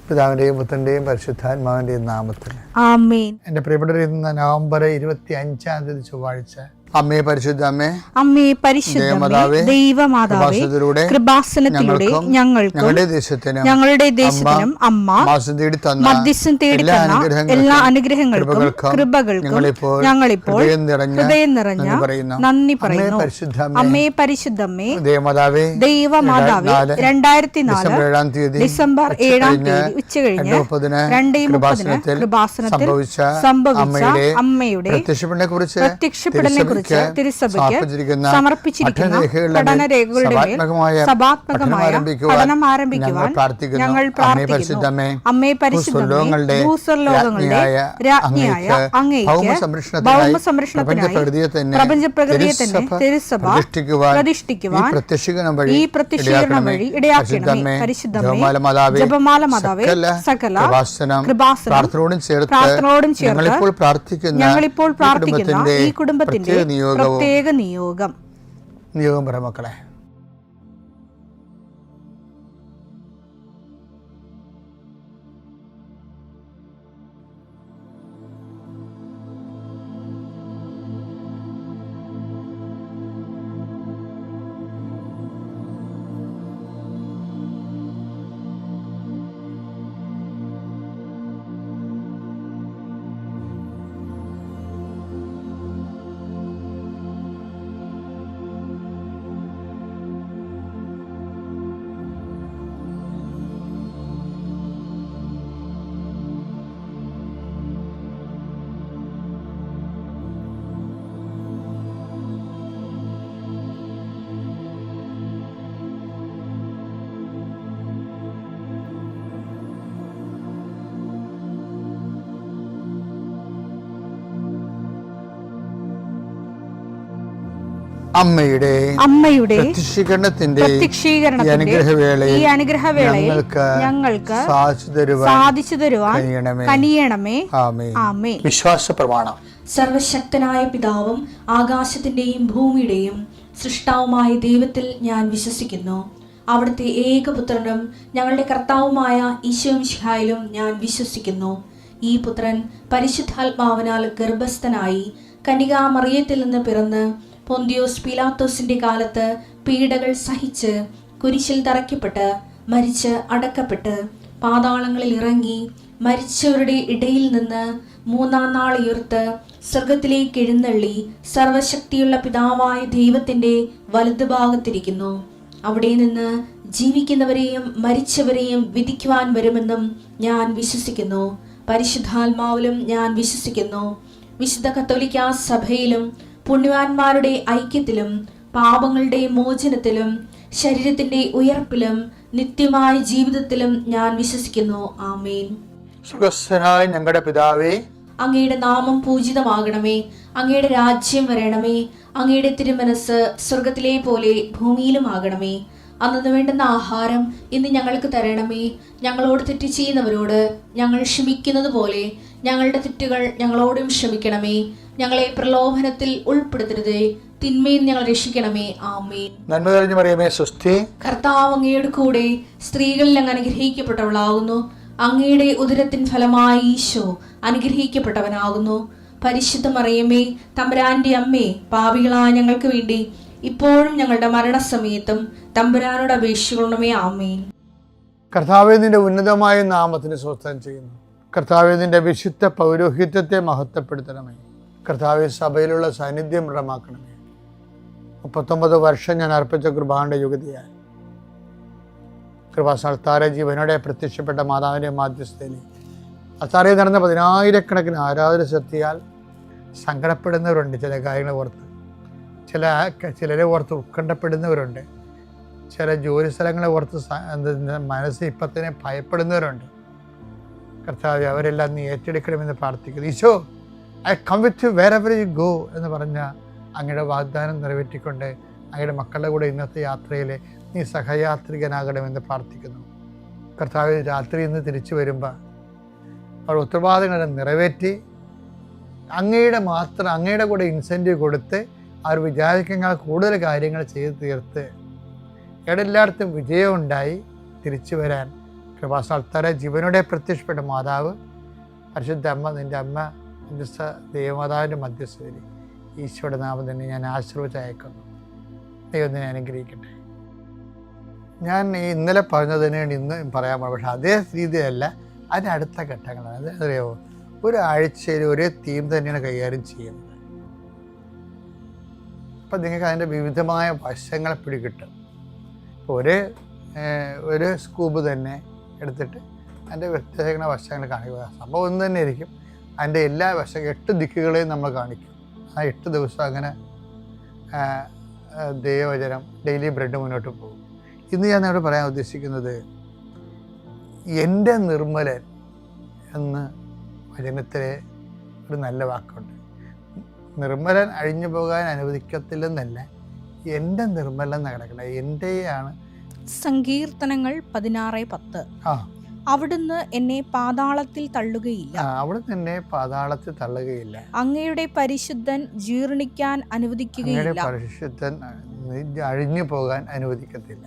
പിതാവിൻ്റെയും പുത്രൻ്റെയും പരിശുദ്ധാത്മാവിൻ്റെയും നാമത്തിൽ ആമേൻ. എൻ്റെ പ്രിയപ്പെട്ടവർ, ഇന്ന് നവംബർ 25 ചൊവ്വാഴ്ച. അമ്മേ പരിശുദ്ധ അമ്മേ, അമ്മേ പരിശുദ്ധമേ, ദൈവമാതാവേ, കൃപാസനത്തിലൂടെ ഞങ്ങളുടെ ദേശത്തിനും അമ്മ മധ്യസ്ഥം തേടി തന്ന എല്ലാ അനുഗ്രഹങ്ങൾക്കും കൃപകൾക്കും ഞങ്ങളിപ്പോൾ ഹൃദയം നിറഞ്ഞ നന്ദി പറയുന്നു. അമ്മേ പരിശുദ്ധമേ, ദൈവമാതാവേ, 2004 ഡിസംബർ 7 ഉച്ചകഴിഞ്ഞ് 2:30 കൃപാസനത്തിൽ സംഭവിച്ച അമ്മയുടെ പ്രത്യക്ഷപ്പെടലിനെ കുറിച്ച് തിരുസഭയ്ക്ക് സമർപ്പിച്ചിരിക്കുന്ന പഠനരേഖകളുടെ സഭാത്മകമായ പഠനം ആരംഭിക്കുവാൻ ഞങ്ങൾ പ്രാർത്ഥിക്കുന്നു. അമ്മേ പരിശുദ്ധമേ, ഭൂസ്വർലോകങ്ങളുടെ രാജ്ഞിയായ അങ്ങേയ്ക്ക് ഭൗമസംരക്ഷണത്തിനായി പ്രപഞ്ചപ്രകൃതിയെ തന്നെ തിരുസഭ പ്രതിഷ്ഠിക്കുവാൻ ഈ പ്രത്യക്ഷീകരണം വഴി ഇടയാക്കണമേ. പരിശുദ്ധമേ, ജപമാല മാതാവേ, സകല കൃപാസനം പ്രാർത്ഥനയോടും ചേർത്ത് ഞങ്ങളിപ്പോൾ പ്രാർത്ഥിക്കുന്ന ഈ കുടുംബത്തിന്റെ പ്രത്യേക നിയോഗം പറ മക്കളെ. അമ്മയുടെ പ്രത്യക്ഷീകരണത്തിന്റെ ഈ അനുഗ്രഹവേളയിൽ ഞങ്ങൾക്ക് സാധിച്ചു തരുവാൻ കനിയണമേ. ആമേൻ. വിശ്വാസ പ്രമാണം. സർവശക്തനായ പിതാവും ആകാശത്തിന്റെയും ഭൂമിയുടെയും സൃഷ്ടാവുമായ ദൈവത്തിൽ ഞാൻ വിശ്വസിക്കുന്നു. അവിടുത്തെ ഏകപുത്രനും ഞങ്ങളുടെ കർത്താവുമായ ഈശോമിശിഹായിലും ഞാൻ വിശ്വസിക്കുന്നു. ഈ പുത്രൻ പരിശുദ്ധാത്മാവിനാൽ ഗർഭസ്ഥനായി കന്യകാമറിയത്തിൽ നിന്ന് പിറന്ന് പൊന്തിയോസ് പീലാത്തോസിന്റെ കാലത്ത് പീഡകൾ സഹിച്ച് കുരിശിൽ തറയ്ക്കപ്പെട്ട് മരിച്ച് അടക്കപ്പെട്ട് പാതാളങ്ങളിൽ ഇറങ്ങി മരിച്ചവരുടെ ഇടയിൽ നിന്ന് 3-ാം നാൾ ഉയർത്ത് സ്വർഗത്തിലേക്ക് എഴുന്നള്ളി സർവശക്തിയുള്ള പിതാവായ ദൈവത്തിന്റെ വലതുഭാഗത്തിരിക്കുന്നു. അവിടെ നിന്ന് ജീവിക്കുന്നവരെയും മരിച്ചവരെയും വിധിക്കുവാൻ വരുമെന്നും ഞാൻ വിശ്വസിക്കുന്നു. പരിശുദ്ധാത്മാവിലും ഞാൻ വിശ്വസിക്കുന്നു. വിശുദ്ധ കത്തോലിക്കാ സഭയിലും പുണ്യവാന്മാരുടെ ഐക്യത്തിലും പാപങ്ങളുടെ മോചനത്തിലും ശരീരത്തിന്റെ ഉയർപ്പിലും നിത്യമായ ജീവിതത്തിലും ഞാൻ വിശ്വസിക്കുന്നു. ആമേൻ. സുഖസ്ഥനായ ഞങ്ങളുടെ പിതാവേ, അങ്ങയുടെ നാമം പൂജിതമാകണമേ. അങ്ങയുടെ രാജ്യം വരണമേ. അങ്ങയുടെ തിരുമനസ് സ്വർഗത്തിലെ പോലെ ഭൂമിയിലും ആകണമേ. അന്നു വേണ്ടുന്ന ആഹാരം ഇന്ന് ഞങ്ങൾക്ക് തരണമേ. ഞങ്ങളോട് തെറ്റ് ചെയ്യുന്നവരോട് ഞങ്ങൾ ക്ഷമിക്കുന്നത് പോലെ ഞങ്ങളുടെ തെറ്റുകൾ ഞങ്ങളോടും ക്ഷമിക്കണമേ. ഞങ്ങളെ പ്രലോഭനത്തിൽ ഉൾപ്പെടുത്തരുതേ, തിന്മയിൽ ഞങ്ങൾ രക്ഷിക്കണമേ. ആമേൻ. നന്മ നിറഞ്ഞ മറിയമേ, സ്വസ്തി. കർത്താവ് അങ്ങയുടെ കൂടെ സ്ത്രീകളിൽ അങ്ങ് അനുഗ്രഹിക്കപ്പെട്ടവളാകുന്നു. അങ്ങയുടെ ഉദരത്തിൻ ഫലമായി ഈശോ അനുഗ്രഹിക്കപ്പെട്ടവനാകുന്നു. പരിശുദ്ധ മറിയമേ, തമ്പുരാന്റെ അമ്മേ, പാപികളായ ഞങ്ങൾക്ക് വേണ്ടി ഇപ്പോഴും ഞങ്ങളുടെ മരണസമയത്തും തമ്പുരാനോട് അപേക്ഷിക്കണമേ. ആമേൻ. കർത്താവേ, നിന്റെ ഉന്നതമായ നാമത്തിന് സ്തോത്രം ചെയ്യുന്നു. കർത്താവേ, നിന്റെ വിശുദ്ധ പൗരോഹിത്യത്തെ മഹത്വപ്പെടുത്തണമേ. കർത്താവേ, സഭയിലുള്ള സാന്നിധ്യം ദൃഢമാക്കണമേ. 39 വർഷം ഞാൻ അർപ്പിച്ച കൃപാന്റെ യുഗതിയായി കൃപാസ്ഥാന ജീവനോടെ പ്രത്യക്ഷപ്പെട്ട മാതാവിൻ്റെ മാധ്യസ്ഥയിൽ അത്താറയിൽ നടന്ന 10,000-കണക്കിന് ആരാധന ശക്തിയാൽ സങ്കടപ്പെടുന്നവരുണ്ട്. ചില കാര്യങ്ങൾ ഓർത്ത് ചിലരെ ഓർത്ത് ഉത്കണ്ഠപ്പെടുന്നവരുണ്ട്. ചില ജോലി സ്ഥലങ്ങളെ ഓർത്ത് മനസ്സ് ഇപ്പത്തിനെ ഭയപ്പെടുന്നവരുണ്ട്. കർത്താവ്, അവരെല്ലാം നീ ഏറ്റെടുക്കണമെന്ന് പ്രാർത്ഥിക്കുന്നു. Eesho, I come with you wherever you go എന്ന് പറഞ്ഞ അങ്ങയുടെ വാഗ്ദാനം നിറവേറ്റിക്കൊണ്ട് അങ്ങയുടെ മക്കളുടെ കൂടെ ഇന്നത്തെ യാത്രയിൽ നീ സഹയാത്രികനാകണമെന്ന് പ്രാർത്ഥിക്കുന്നു. കർത്താവ്, രാത്രി ഇന്ന് തിരിച്ചു വരുമ്പോൾ അവർ ഉത്തരവാദിത്തങ്ങളെ നിറവേറ്റി അങ്ങയുടെ കൂടെ ഇൻസെൻറ്റീവ് കൊടുത്ത് അവർ വിചാരിക്കുന്ന കൂടുതൽ കാര്യങ്ങൾ ചെയ്ത് തീർത്ത് എല്ലായിടത്തും വിജയം ഉണ്ടായി തിരിച്ചു വരാൻ കൃപാസനത്താരെ ജീവനോടെ പ്രത്യക്ഷപ്പെട്ട മാതാവ് പരിശുദ്ധ അമ്മ, നിൻ്റെ അമ്മ ദേവമാതാവിൻ്റെ മധ്യസ്ഥതയിൽ ഈശോയുടെ നാമം തന്നെ ഞാൻ ആശീർവദിച്ച് അയക്കുന്നു. ദൈവം തന്നെ അനുഗ്രഹിക്കട്ടെ. ഞാൻ ഇന്നലെ പറഞ്ഞതിന് ഇന്ന് പറയാൻ പോകും, പക്ഷെ അതേ രീതിയല്ല, അതിൻ്റെ അടുത്ത ഘട്ടങ്ങളാണ്. അതറിയാമോ, ഒരാഴ്ചയിൽ ഒരേ തീം തന്നെയാണ് കൈകാര്യം ചെയ്യുന്നത്. അപ്പം നിങ്ങൾക്ക് അതിൻ്റെ വിവിധമായ വശങ്ങളെ പിടികിട്ടും. ഇപ്പോൾ ഒരു സ്കൂബ് തന്നെ എടുത്തിട്ട് അതിൻ്റെ വ്യത്യസ്ത വശങ്ങൾ കാണിക്കുക. സംഭവം ഒന്ന് തന്നെ ആയിരിക്കും, അതിൻ്റെ എല്ലാ 8 ദിക്കുകളെയും നമ്മൾ കാണിക്കും. ആ 8 ദിവസം അങ്ങനെ ദൈവവചനം ഡെയിലി ബ്രെഡ് മുന്നോട്ട് പോകും. ഇന്ന് ഞാൻ ഇവിടെ പറയാൻ ഉദ്ദേശിക്കുന്നത്, എൻ്റെ നിർമ്മലൻ എന്ന് വചനത്തിലെ ഒരു നല്ല വാക്കുണ്ട്. നിർമ്മലൻ അഴിഞ്ഞു പോകാൻ അനുവദിക്കത്തില്ലെന്നല്ല, എൻ്റെ നിർമ്മലൻ എന്ന് കിടക്കണം, എൻ്റെയാണ്. സങ്കീർത്തനങ്ങൾ 16:10. അവിടുന്ന് എന്നെ പാതാളത്തിൽ തള്ളുകയില്ല. അവിടുന്ന് എന്നെ പാതാളത്തിൽ തള്ളുകയില്ല. അങ്ങയുടെ പരിശുദ്ധൻ ജീർണിക്കാൻ അനുവദിക്കുകയില്ല. പരിശുദ്ധൻ അഴിഞ്ഞു പോകാൻ അനുവദിക്കത്തില്ല.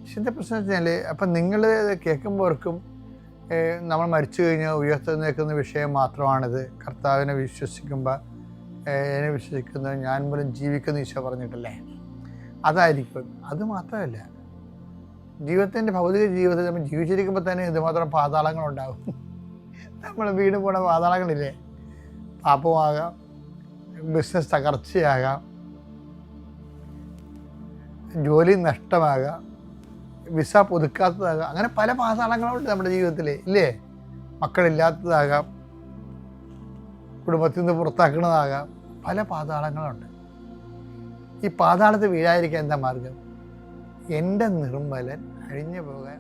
വിശുദ്ധ പ്രശ്നം വെച്ചാൽ, അപ്പം നിങ്ങൾ കേൾക്കുമ്പോർക്കും നമ്മൾ മരിച്ചു കഴിഞ്ഞാൽ ഉയർത്തെഴുന്നേൽക്കുന്ന വിഷയം മാത്രമാണിത്. കർത്താവിനെ വിശ്വസിക്കുമ്പോൾ എന്നെ വിശ്വസിക്കുന്നത് ഞാൻ മൂലം ജീവിക്കുന്ന ഈശോ പറഞ്ഞിട്ടല്ലേ, അതായിരിക്കും. അത് മാത്രമല്ല, ജീവിതത്തിൻ്റെ ഭൗതിക ജീവിതത്തിൽ നമ്മൾ ജീവിച്ചിരിക്കുമ്പോൾ തന്നെ ഇതുമാത്രം പാതാളങ്ങളുണ്ടാകും. നമ്മൾ വീട് പോണ പാതാളങ്ങളില്ലേ, പാപമാകാം, ബിസിനസ് തകർച്ചയാകാം, ജോലി നഷ്ടമാകാം, വിസ പുതുക്കാത്തതാകാം, അങ്ങനെ പല പാതാളങ്ങളുണ്ട് നമ്മുടെ ജീവിതത്തിൽ ഇല്ലേ. മക്കളില്ലാത്തതാകാം, കുടുംബത്തിൽ നിന്ന് പുറത്താക്കുന്നതാകാം, പല പാതാളങ്ങളുണ്ട്. ഈ പാതാളത്തിൽ വീഴാതിരിക്കാൻ എന്താ മാർഗം? എൻ്റെ നിർമ്മലൻ അഴിഞ്ഞു പോകാൻ.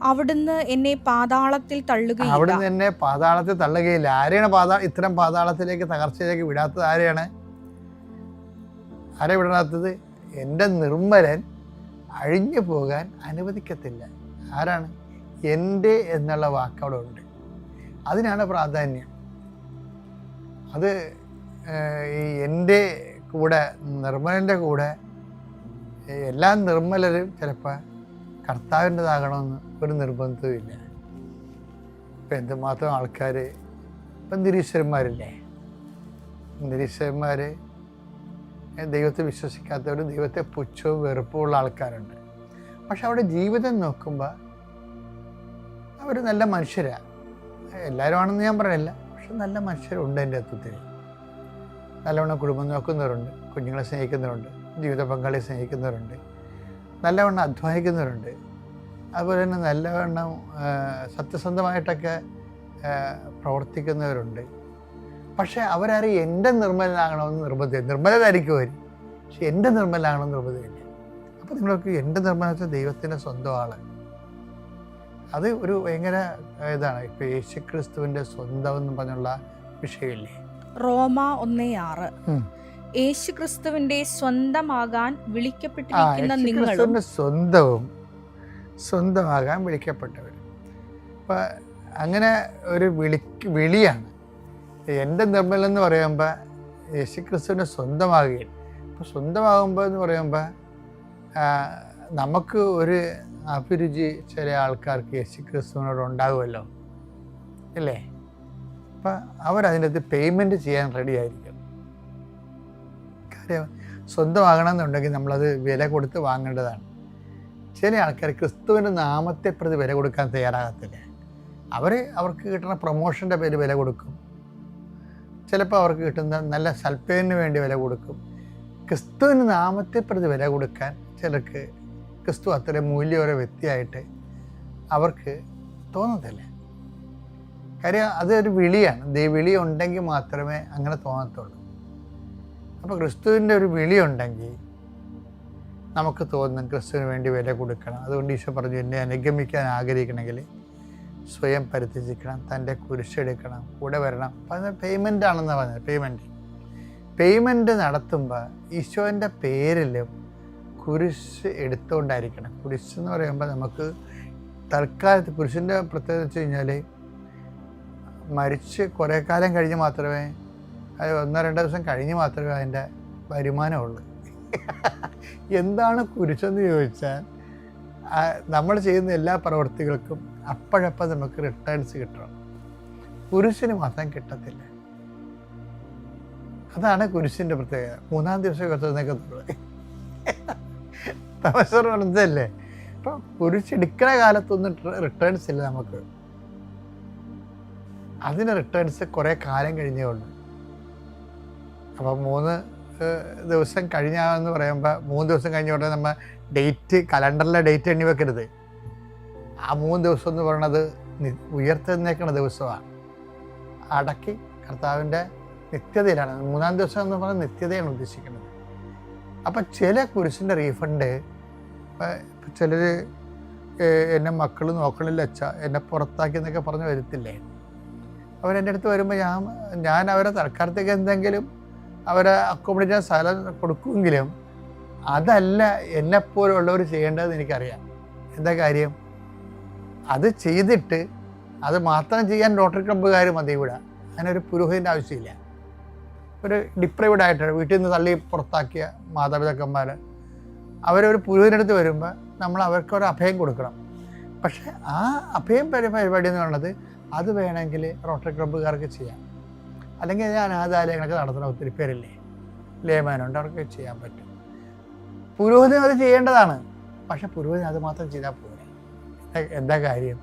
അവിടുന്ന് എന്നെ പാതാളത്തിൽ തള്ളുകയില്ല. അവിടുന്ന് എന്നെ പാതാളത്തിൽ തള്ളുകയില്ല. ആരെയാണ് ഇത്തരം പാതാളത്തിലേക്ക്, തകർച്ചയിലേക്ക് വിടാത്തത്? ആരെയാണ് വിടാത്തത്? എൻ്റെ നിർമ്മലൻ അഴിഞ്ഞു പോകാൻ അനുവദിക്കത്തില്ല. ആരാണ്? എൻ്റെ എന്നുള്ള വാക്കവിടെ ഉണ്ട്. അതിനാണ് പ്രാധാന്യം. അത് ഈ എൻ്റെ കൂടെ, നിർമ്മലൻ്റെ കൂടെ എല്ലാ നിർമ്മലരും ചിലപ്പോൾ കർത്താവിൻ്റെതാകണമെന്ന് ഒരു നിർബന്ധവുമില്ല. ഇപ്പം എന്തുമാത്രം ആൾക്കാർ, ഇപ്പം നിരീശ്വരന്മാരില്ലേ, നിരീശ്വരന്മാർ ദൈവത്തെ വിശ്വസിക്കാത്തവരും ദൈവത്തെ പുച്ഛവും വെറുപ്പുമുള്ള ആൾക്കാരുണ്ട്. പക്ഷെ അവിടെ ജീവിതം നോക്കുമ്പോൾ അവർ നല്ല മനുഷ്യരാണ്. എല്ലാവരും ആണെന്ന് ഞാൻ പറയില്ല, പക്ഷെ നല്ല മനുഷ്യരുണ്ട്. എൻ്റെ അത്വത്തിൽ നല്ലവണ്ണം കുടുംബം നോക്കുന്നവരുണ്ട്, കുഞ്ഞുങ്ങളെ സ്നേഹിക്കുന്നവരുണ്ട്, ജീവിത പങ്കാളിയെ സ്നേഹിക്കുന്നവരുണ്ട്, നല്ലവണ്ണം അധ്വാനിക്കുന്നവരുണ്ട്, അതുപോലെ തന്നെ നല്ലവണ്ണം സത്യസന്ധമായിട്ടൊക്കെ പ്രവർത്തിക്കുന്നവരുണ്ട്. പക്ഷേ അവരാരും എൻ്റെ നിർമ്മലനാകണമെന്ന് നിർബന്ധമില്ല. നിർമ്മലരായിരിക്കും അവർ, പക്ഷെ എൻ്റെ നിർമ്മലനാകണമെന്ന് നിർബന്ധമില്ല. അപ്പോൾ നിങ്ങൾക്ക് എൻ്റെ നിർമ്മലത്തെ ദൈവത്തിൻ്റെ സ്വന്തം ആൾ, അത് ഒരു ഭയങ്കര ഇതാണ്. ഇപ്പോൾ യേശുക്രിസ്തുവിൻ്റെ സ്വന്തം എന്ന് പറഞ്ഞുള്ള വിഷയമില്ലേ, റോമ 1:6. യേശുക്രിസ്തുവിന്റെ സ്വന്തമാകാൻ വിളിക്കപ്പെട്ടിരിക്കുന്ന നിങ്ങളും സ്വന്തമാകാൻ വിളിക്കപ്പെട്ടവർ. അപ്പം അങ്ങനെ ഒരു വിളിയാണ് എൻ്റെ നിർമ്മലൻ എന്ന് പറയുമ്പോൾ യേശുക്രിസ്തുവിനെ സ്വന്തമാകുകയാണ്. അപ്പോൾ സ്വന്തമാകുമ്പോൾ എന്ന് പറയുമ്പോൾ നമുക്ക് ഒരു അഭിരുചി ചില ആൾക്കാർക്ക് യേശുക്രിസ്തുവിനോട് ഉണ്ടാകുമല്ലോ അല്ലേ. അപ്പം അവരതിനകത്ത് പേയ്മെൻറ്റ് ചെയ്യാൻ റെഡി ആയിരിക്കും. കാര്യം സ്വന്തമാകണമെന്നുണ്ടെങ്കിൽ നമ്മളത് വില കൊടുത്ത് വാങ്ങേണ്ടതാണ്. ചില ആൾക്കാർ ക്രിസ്തുവിൻ്റെ നാമത്തെ പ്രതി വില കൊടുക്കാൻ തയ്യാറാകത്തില്ല. അവർക്ക് കിട്ടുന്ന പ്രൊമോഷൻ്റെ പേര് വില കൊടുക്കും, ചിലപ്പോൾ അവർക്ക് കിട്ടുന്ന നല്ല സൽപ്പേരിന് വേണ്ടി വില കൊടുക്കും. ക്രിസ്തുവിൻ്റെ നാമത്തെ പ്രതി വില കൊടുക്കാൻ ചിലർക്ക് ക്രിസ്തു അത്ര മൂല്യമോ വ്യക്തിയായിട്ട് അവർക്ക് തോന്നത്തില്ല. കാര്യം അതൊരു വിളിയാണ്. വിളി ഉണ്ടെങ്കിൽ മാത്രമേ അങ്ങനെ തോന്നത്തുള്ളൂ. അപ്പോൾ ക്രിസ്തുവിൻ്റെ ഒരു വിളി ഉണ്ടെങ്കിൽ നമുക്ക് തോന്നും ക്രിസ്തുവിന് വേണ്ടി വില കൊടുക്കണം. അതുകൊണ്ട് ഈശോ പറഞ്ഞു, എന്നെ അനുഗമിക്കാൻ ആഗ്രഹിക്കണമെങ്കിൽ സ്വയം പരിത്യജിക്കണം, തൻ്റെ കുരിശെടുക്കണം, കൂടെ വരണം. അപ്പം അത് പേയ്മെൻ്റ് ആണെന്ന് പറഞ്ഞത്. പേയ്മെൻറ്റ് നടത്തുമ്പോൾ ഈശോൻ്റെ പേരിലും കുരിശ് എടുത്തുകൊണ്ടായിരിക്കണം. കുരിശ് എന്ന് പറയുമ്പോൾ നമുക്ക് തൽക്കാലത്ത് കുരിശിൻ്റെ പ്രത്യേകത വെച്ച് കഴിഞ്ഞാൽ മരിച്ച് കുറേ കാലം കഴിഞ്ഞ് മാത്രമേ, അത് 1-2 ദിവസം കഴിഞ്ഞ് മാത്രമേ അതിൻ്റെ വരുമാനമുള്ളൂ. എന്താണ് കുരിശെന്ന് ചോദിച്ചാൽ നമ്മൾ ചെയ്യുന്ന എല്ലാ പ്രവൃത്തികൾക്കും അപ്പോഴപ്പോൾ നമുക്ക് റിട്ടേൺസ് കിട്ടണം. കുരിശിന് മാത്രം കിട്ടത്തില്ല. അതാണ് കുരിശിൻ്റെ പ്രത്യേകത. 3-ാം ദിവസം കത്തുന്നേക്കത്തുള്ളൂ. തമസ്സർ പറഞ്ഞതല്ലേ. അപ്പോൾ കുരിശെടുക്കുന്ന കാലത്തൊന്നും റിട്ടേൺസ് ഇല്ല നമുക്ക്. അതിന് റിട്ടേൺസ് കുറേ കാലം കഴിഞ്ഞേ ഉള്ളൂ. അപ്പോൾ 3 ദിവസം കഴിഞ്ഞാന്ന് പറയുമ്പോൾ 3 ദിവസം കഴിഞ്ഞ ഉടനെ നമ്മൾ ഡേറ്റ്, കലണ്ടറിലെ ഡേറ്റ് എണ്ണി വെക്കരുത്. ആ 3 ദിവസം എന്ന് പറയുന്നത് ഉയർത്തെഴുന്നേൽക്കുന്ന ദിവസമാണ്. അടക്കി കർത്താവിൻ്റെ നിത്യതയിലാണ്. 3-ാം ദിവസം എന്ന് പറയുന്നത് നിത്യതയാണ് ഉദ്ദേശിക്കുന്നത്. അപ്പം ചില കുരിശിൻ്റെ റീഫണ്ട്, ചിലർ എന്നെ മക്കൾ നോക്കണില്ല അച്ഛാ, എന്നെ പുറത്താക്കി എന്നൊക്കെ പറഞ്ഞ് വരത്തില്ലേ. അവരെൻ്റെ അടുത്ത് വരുമ്പോൾ ഞാൻ അവരെ തൽക്കാലത്തേക്ക് എന്തെങ്കിലും അവരെ അക്കോമഡേറ്റ് ചെയ്യാൻ സ്ഥലം കൊടുക്കുമെങ്കിലും അതല്ല എന്നെപ്പോലുള്ളവർ ചെയ്യേണ്ടതെന്ന് എനിക്കറിയാം. എന്താ കാര്യം? അത് ചെയ്തിട്ട് അത് മാത്രം ചെയ്യാൻ റോട്ടറി ക്ലബ്ബുകാർ മതി ഇവിടെ. അതിനൊരു പുരോഹിതൻ്റെ ആവശ്യമില്ല. ഒരു ഡിപ്രൈവ്ഡ് ആയിട്ട് വീട്ടിൽ നിന്ന് തള്ളി പുറത്താക്കിയ മാതാപിതാക്കന്മാർ അവരൊരു പുരോഹിതനടുത്ത് വരുമ്പോൾ നമ്മൾ അവർക്കൊരു അഭയം കൊടുക്കണം. പക്ഷേ ആ അഭയം പരിപാടി എന്ന് പറയുന്നത് അത് വേണമെങ്കിൽ റോട്ടറി ക്ലബ്ബുകാർക്ക് ചെയ്യാം. അല്ലെങ്കിൽ അനാഥാലയങ്ങളൊക്കെ നടത്തുന്ന ഒത്തിരി പേരില്ലേ, ലേമാനുണ്ട്, അവർക്ക് ചെയ്യാൻ പറ്റും. പുരോഹിതൻ അത് ചെയ്യേണ്ടതാണ്. പക്ഷെ പുരോഹിതൻ അത് മാത്രം ചെയ്താൽ പോരെ. എന്താ കാര്യം?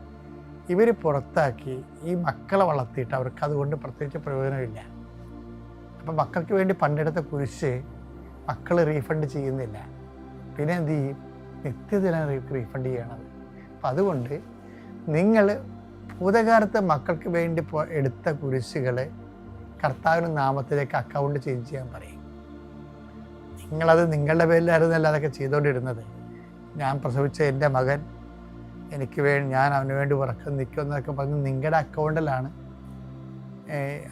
ഇവർ പുറത്താക്കി ഈ മക്കളെ വളർത്തിയിട്ട് അവർക്ക് അതുകൊണ്ട് പ്രത്യേകിച്ച് പ്രയോജനമില്ല. അപ്പം മക്കൾക്ക് വേണ്ടി പണ്ടെടുത്ത കുരിശ് മക്കൾ റീഫണ്ട് ചെയ്യുന്നില്ല. പിന്നെ എന്ത് ചെയ്യും? നിത്യത്തിലാണ് റീഫണ്ട് ചെയ്യണത്. അപ്പം അതുകൊണ്ട് നിങ്ങൾ ഭൂതകാലത്ത് മക്കൾക്ക് വേണ്ടി എടുത്ത കുരിശുകൾ കർത്താവിൻ്റെ നാമത്തിലേക്ക് അക്കൗണ്ട് ചേഞ്ച് ചെയ്യാൻ പറയും. നിങ്ങളത് നിങ്ങളുടെ പേരിലായിരുന്നല്ല അതൊക്കെ ചെയ്തുകൊണ്ടിരുന്നത്. ഞാൻ പ്രസവിച്ച എൻ്റെ മകൻ എനിക്ക് ഞാൻ അവന് വേണ്ടി ഉറക്കം നിൽക്കുമെന്നൊക്കെ പറഞ്ഞ് നിങ്ങളുടെ അക്കൗണ്ടിലാണ്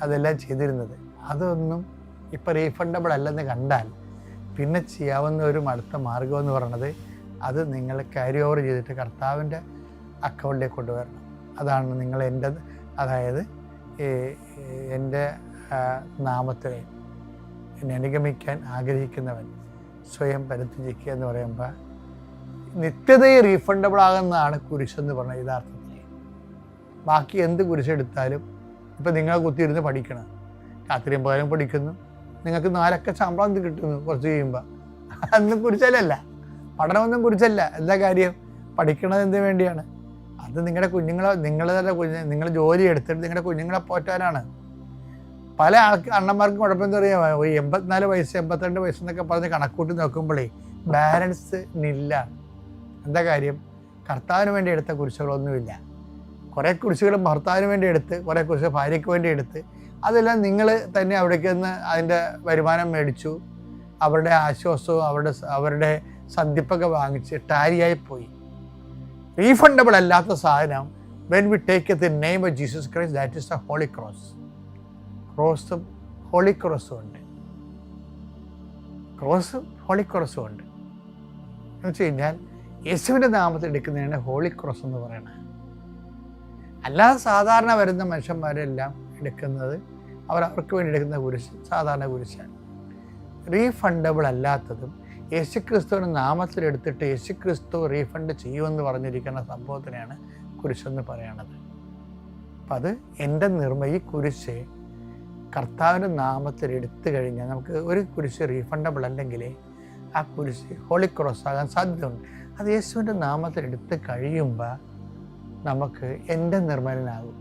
അതെല്ലാം ചെയ്തിരുന്നത്. അതൊന്നും ഇപ്പോൾ റീഫണ്ടബിൾ അല്ലെന്ന് കണ്ടാൽ പിന്നെ ചെയ്യാവുന്ന ഒരു അടുത്ത മാർഗമെന്ന് പറയുന്നത് അത് നിങ്ങൾ ക്യാരി ഓവർ ചെയ്തിട്ട് കർത്താവിൻ്റെ അക്കൗണ്ടിലേക്ക് കൊണ്ടുവരണം. അതാണ് നിങ്ങൾ അതായത് എൻ്റെ നാമത്തിൽ എന്നെ അനുഗമിക്കാൻ ആഗ്രഹിക്കുന്നവൻ സ്വയം പരിത്യജിക്കുക എന്ന് പറയുമ്പോൾ നിത്യതയെ റീഫണ്ടബിൾ ആകുന്നതാണ് കുരിശെന്ന് പറഞ്ഞത് യഥാർത്ഥത്തിൽ. ബാക്കി എന്ത് കുരിശെടുത്താലും ഇപ്പം നിങ്ങളെ കുത്തിയിരുന്ന് പഠിക്കണം, രാത്രിയും പകലും പഠിക്കുന്നു, നിങ്ങൾക്ക് 4 അക്ക ശമ്പളം കിട്ടുന്നു കുറച്ച് കഴിയുമ്പോൾ, അതൊന്നും കുരിശല്ല. പഠനമൊന്നും കുരിശല്ല. എന്താ കാര്യം? പഠിക്കണത് എന്തിനു വേണ്ടിയാണ്? അത് നിങ്ങളുടെ നിങ്ങൾ ജോലി എടുത്തിട്ട് നിങ്ങളുടെ കുഞ്ഞുങ്ങളെ പോറ്റാനാണ്. പല അണ്ണന്മാർക്കും കുഴപ്പമെന്ന് പറയുക 84 വയസ്സ് 82 വയസ്സെന്നൊക്കെ പറഞ്ഞ് കണക്കൂട്ടി നോക്കുമ്പോഴേ ബാലൻസ് ഇല്ല. എന്താ കാര്യം? കർത്താവിന് വേണ്ടി എടുത്ത കുരിശുകളൊന്നുമില്ല. കുറേ കുരിശുകൾ ഭർത്താവിന് വേണ്ടി എടുത്ത്, കുറേ കുരിശ് ഭാര്യയ്ക്ക് വേണ്ടി എടുത്ത്, അതെല്ലാം നിങ്ങൾ തന്നെ അവിടേക്ക് നിന്ന് അതിൻ്റെ വരുമാനം മേടിച്ചു, അവരുടെ ആശ്വാസവും അവരുടെ സന്ധിപ്പൊക്കെ വാങ്ങിച്ച് ടാരിയായി പോയി. റീഫണ്ടബിൾ അല്ലാത്ത സാധനം when we take the name of Jesus Christ, that is the Holy Cross. ക്രോസും ഹോളി ക്രോസും ഉണ്ട്. ക്രോസും ഹോളി ക്രോസും ഉണ്ട് എന്ന് വെച്ച് കഴിഞ്ഞാൽ യേശുവിൻ്റെ നാമത്തിൽ എടുക്കുന്നതാണ് ഹോളി ക്രോസ് എന്ന് പറയുന്നത്. അല്ലാതെ സാധാരണ വരുന്ന മനുഷ്യന്മാരെല്ലാം എടുക്കുന്നത് അവർക്ക് വേണ്ടി എടുക്കുന്ന കുരിശ് സാധാരണ കുരിശാണ്. റീഫണ്ടബിൾ അല്ലാത്തതും യേശുക്രിസ്തുവിൻ്റെ നാമത്തിലെടുത്തിട്ട് യേശുക്രിസ്തു റീഫണ്ട് ചെയ്യുമെന്ന് പറഞ്ഞിരിക്കുന്ന സംഭവത്തിനെയാണ് കുരിശെന്ന് പറയണത്. അപ്പം അത് എൻ്റെ ഈ കുരിശ് കർത്താവിൻ്റെ നാമത്തിൽ എടുത്തു കഴിഞ്ഞാൽ നമുക്ക് ഒരു കുരിശ് റീഫണ്ടബിൾ അല്ലെങ്കിൽ ആ കുരിശ് ഹോളി ക്രോസ് ആകാൻ സാധ്യതയുണ്ട്. അത് യേശുവിൻ്റെ നാമത്തിൽ എടുത്ത് കഴിയുമ്പോൾ നമുക്ക് എൻ്റെ നിർമ്മലനാകും.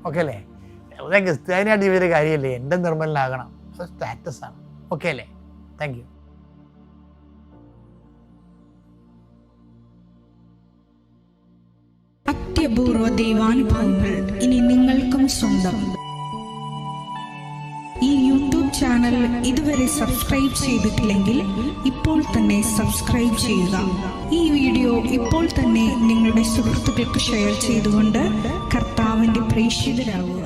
ഓക്കെ അല്ലേ? വളരെ ക്രിസ്ത്യാനിയായിട്ട് ജീവിത കാര്യമല്ലേ, എൻ്റെ നിർമ്മലനാകണം. അത് സ്റ്റാറ്റസാണ്. ഓക്കെ അല്ലേ? Thank you. അത്യപൂർവ ദൈവാനുഭവങ്ങൾ ഇനി നിങ്ങൾക്കും സ്വന്തം. ഈ യൂട്യൂബ് ചാനൽ ഇതുവരെ സബ്സ്ക്രൈബ് ചെയ്തിട്ടില്ലെങ്കിൽ ഇപ്പോൾ തന്നെ സബ്സ്ക്രൈബ് ചെയ്യുക. ഈ വീഡിയോ ഇപ്പോൾ തന്നെ നിങ്ങളുടെ സുഹൃത്തുക്കൾക്ക് ഷെയർ ചെയ്തുകൊണ്ട് കർത്താവിൻ്റെ പ്രേക്ഷിതരാകുക.